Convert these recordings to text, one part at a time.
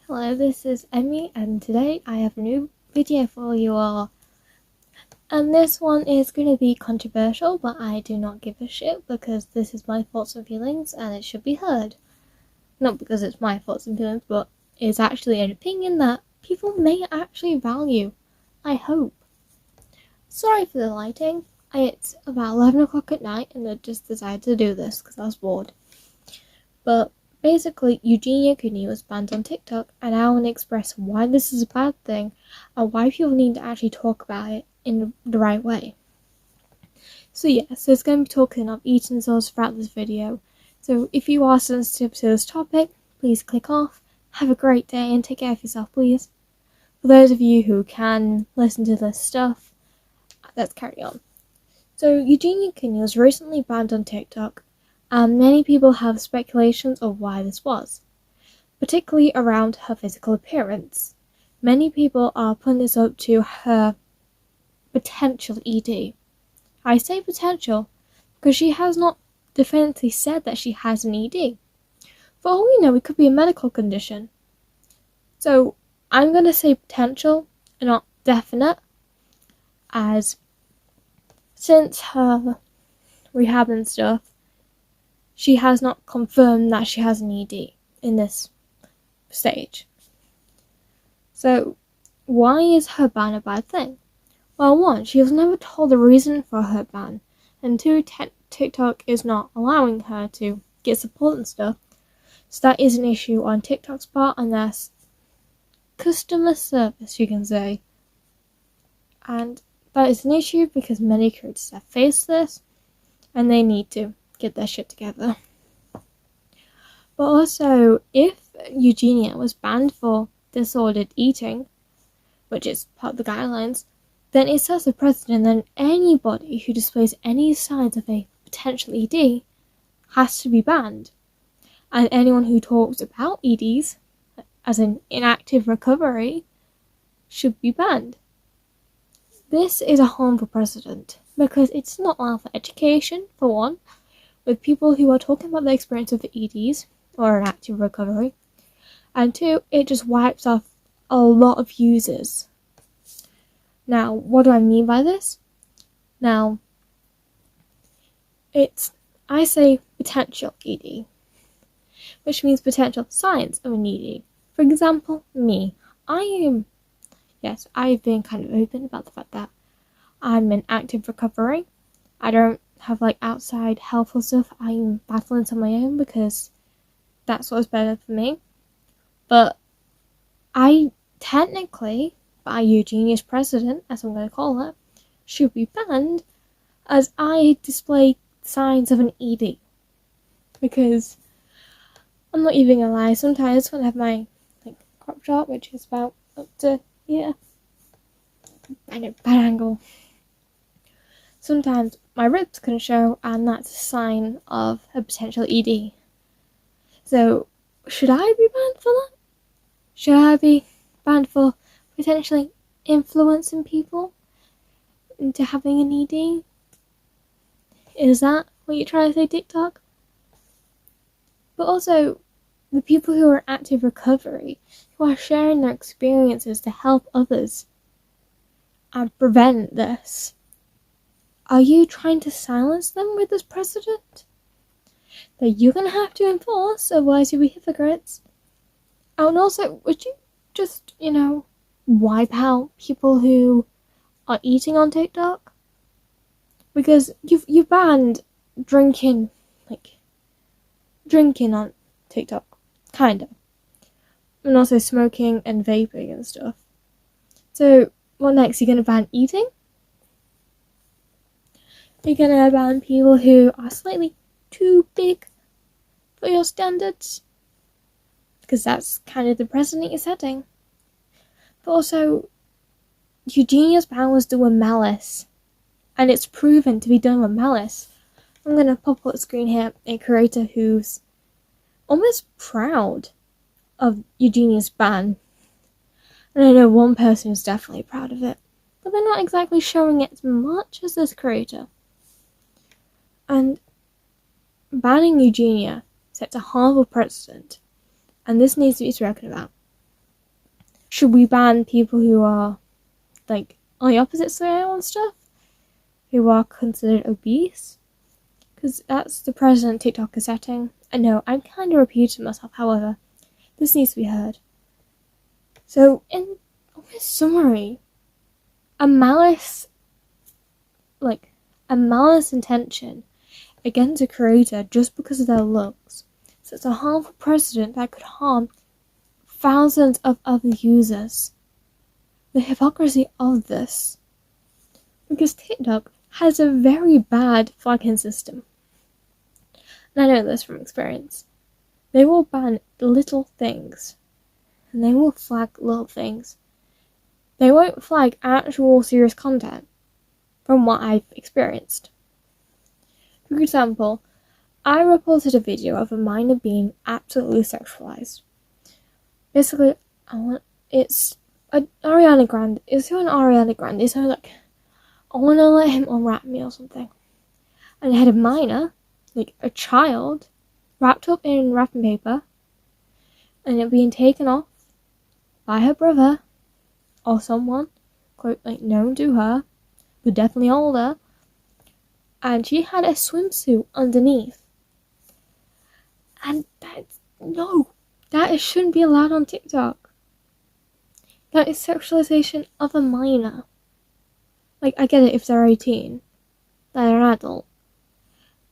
Hello, this is Emmy, and today I have a new video for you all. And this one is going to be controversial, but I do not give a shit because this is my thoughts and feelings and it should be heard. Not because it's my thoughts and feelings, but it's actually an opinion that people may actually value. I hope. Sorry for the lighting. It's about 11 o'clock at night and I just decided to do this because I was bored. But basically, Eugenia was banned on TikTok, and I want to express why this is a bad thing and why people need to actually talk about it in the right way. So it's going to be talking of eating disorders throughout this video. So if you are sensitive to this topic, please click off. Have a great day and take care of yourself, please. For those of you who can listen to this stuff, let's carry on. So Eugenia was recently banned on TikTok. Many people have speculations of why this was, particularly around her physical appearance. Many people are putting this up to her potential ED. I say potential because she has not definitively said that she has an ED. For all we know, it could be a medical condition. So I'm going to say potential and not definite, as since her rehab and stuff, she has not confirmed that she has an ED in this stage. So, why is her ban a bad thing? Well, one, she was never told the reason for her ban, and two, TikTok is not allowing her to get support and stuff, so that is an issue on TikTok's part, and that's customer service, you can say. And that is an issue because many creators have faced this, and they need to get their shit together. But also, if Eugenia was banned for disordered eating, which is part of the guidelines, then it sets a precedent that anybody who displays any signs of a potential ED has to be banned. And anyone who talks about EDs, as in inactive recovery, should be banned. This is a harmful precedent because it's not allowed for education, for one, with people who are talking about the experience of the EDs or an active recovery, and two, it just wipes off a lot of users. Now, what do I mean by this? Now, I say potential ED, which means potential signs of an ED. For example, me. I've been kind of open about the fact that I'm in active recovery. I don't have outside helpful stuff. I'm battling on my own because that's what's better for me. But I technically, by Eugenia's precedent, as I'm going to call it, should be banned as I display signs of an ED. Because I'm not even gonna lie, sometimes when I have my crop top, which is about up to here, bad angle. Sometimes my ribs can show, and that's a sign of a potential ED. So, should I be banned for that? Should I be banned for potentially influencing people into having an ED? Is that what you're trying to say, TikTok? But also, the people who are in active recovery, who are sharing their experiences to help others and prevent this, are you trying to silence them with this precedent that you're going to have to enforce, otherwise you'll be hypocrites? And also, would you just, wipe out people who are eating on TikTok? Because you've banned drinking on TikTok, kind of. And also smoking and vaping and stuff. So, what next? You're going to ban eating? You're going to ban people who are slightly too big for your standards? Because that's kind of the precedent you're setting. But also, Eugenia's ban was done with malice. And it's proven to be done with malice. I'm going to pop up the screen here a creator who's almost proud of Eugenia's ban. And I know one person who's definitely proud of it. But they're not exactly showing it as much as this creator. And banning Eugenia sets a harmful precedent, and this needs to be spoken about. should we ban people who are like on the opposite scale and stuff, who are considered obese? Because that's the precedent TikTok is setting. I know, I'm kind of repeating myself, however, this needs to be heard. So, in summary, a malice intention against a creator just because of their looks sets a harmful precedent that could harm thousands of other users. The hypocrisy of this, because TikTok has a very bad flagging system. And I know this from experience. They will ban little things, and they will flag little things. They won't flag actual serious content, from what I've experienced. For example, I reported a video of a minor being absolutely sexualized. Basically, it's Ariana Grande. It's an Ariana Grande, so like, I want to let him unwrap me or something. And I had a minor, like a child, wrapped up in wrapping paper, and it being taken off by her brother or someone, quote, like known to her, but definitely older, and she had a swimsuit underneath. And that shouldn't be allowed on TikTok. That is sexualization of a minor. Like, I get it if they're 18, they're an adult,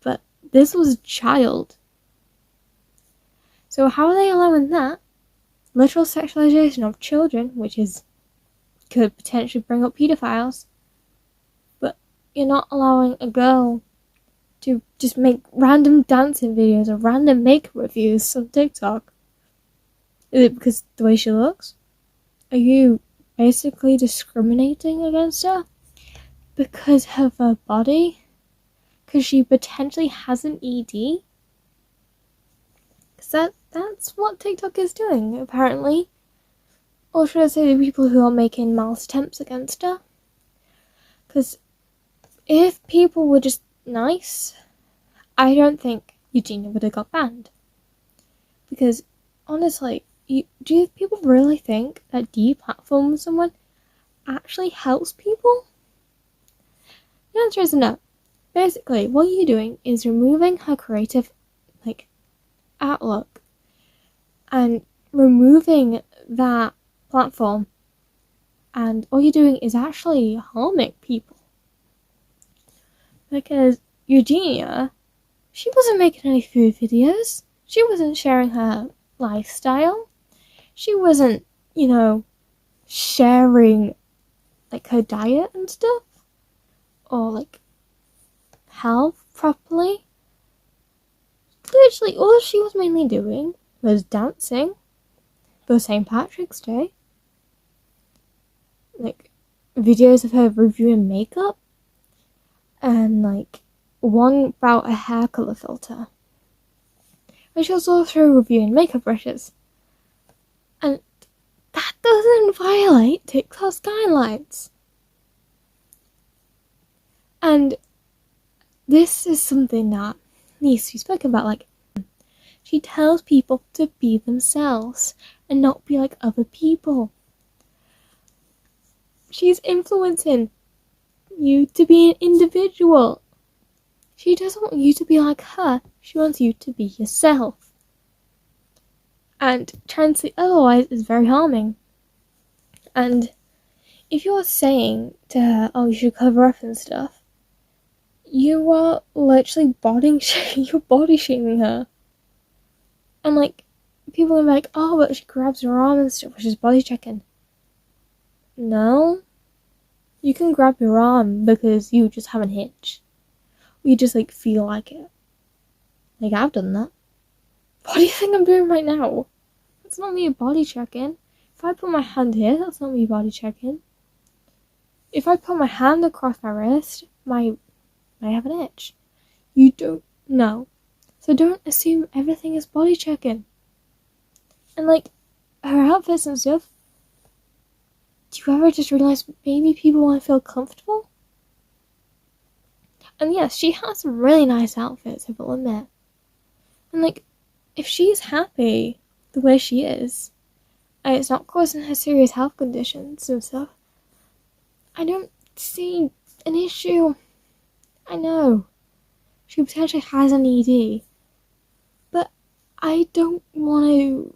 but this was a child. So how are they allowing that? Literal sexualization of children, which could potentially bring up pedophiles, but you're not allowing a girl to just make random dancing videos or random makeup reviews on TikTok. Is it because the way she looks? Are you basically discriminating against her because of her body? Because she potentially has an ED? Because that's what TikTok is doing, apparently. Or should I say the people who are making malice attempts against her? Because if people were just nice, I don't think Eugenia would have got banned. Because, honestly, do people really think that deplatforming someone actually helps people? The answer is no. Basically, what you're doing is removing her creative, outlook and removing that platform, and all you're doing is actually harming people. Because Eugenia, she wasn't making any food videos. She wasn't sharing her lifestyle. She wasn't, sharing her diet and stuff, or health properly. Literally, all she was mainly doing was dancing for St. Patrick's Day. Videos of her reviewing makeup, and one about a hair colour filter. And she was also reviewing makeup brushes. And that doesn't violate TikTok's guidelines. And this is something that needs to be spoken about. She tells people to be themselves and not be like other people. She's influencing you to be an individual. She doesn't want you to be like her. She wants you to be yourself. And trying to say otherwise is very harming. And if you're saying to her, oh, you should cover up and stuff, you are literally body shaming her. And people are like, oh, but she grabs her arm and stuff, which is body checking. No. You can grab your arm because you just have an itch. Or you just feel like it. I've done that. What do you think I'm doing right now? That's not me body checking. If I put my hand here, that's not me body checking. If I put my hand across my wrist, I have an itch. You don't know. So don't assume everything is body checking. And her outfits and stuff, do you ever just realize maybe people want to feel comfortable? And yes, she has some really nice outfits, I will admit. And if she's happy the way she is, and it's not causing her serious health conditions and stuff, I don't see an issue. I know she potentially has an ED, but I don't want to.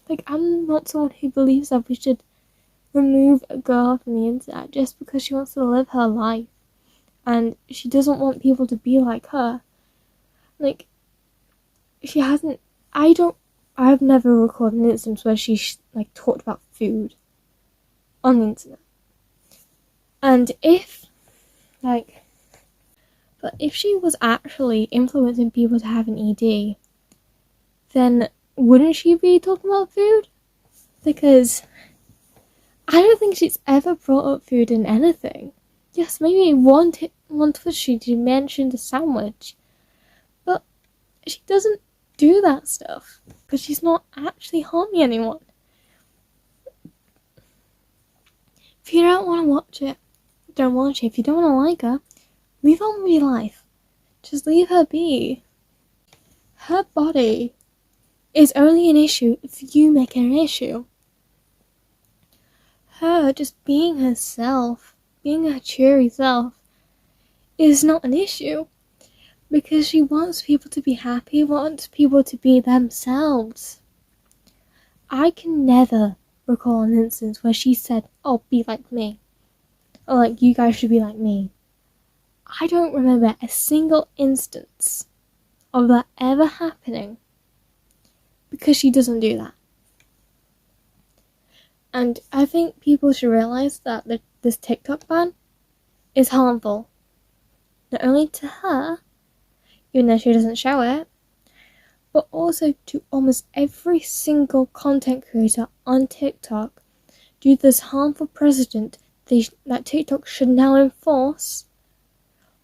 Like, I'm not someone who believes that we should remove a girl from the internet just because she wants to live her life and she doesn't want people to be like her. Like, she hasn't. I've never recorded an instance where she like talked about food on the internet. And if she was actually influencing people to have an ED, then wouldn't she be talking about food? Because I don't think she's ever brought up food in anything. Yes, maybe one twist she mentioned a sandwich, but she doesn't do that stuff because she's not actually harming anyone. If you don't want to watch it, don't watch it. If you don't want to like her, move on with your life. Just leave her be. Her body is only an issue if you make it an issue. Her just being herself, being her cheery self, is not an issue. Because she wants people to be happy, wants people to be themselves. I can never recall an instance where she said, "Oh, be like me." Or like, "You guys should be like me." I don't remember a single instance of that ever happening. Because she doesn't do that. And I think people should realise that this TikTok ban is harmful. Not only to her, even though she doesn't show it, but also to almost every single content creator on TikTok due to this harmful precedent that TikTok should now enforce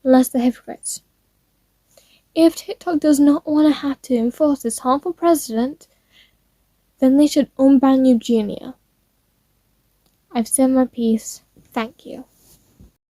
unless they're hypocrites. If TikTok does not want to have to enforce this harmful precedent, then they should unban Eugenia. I've said my piece. Thank you.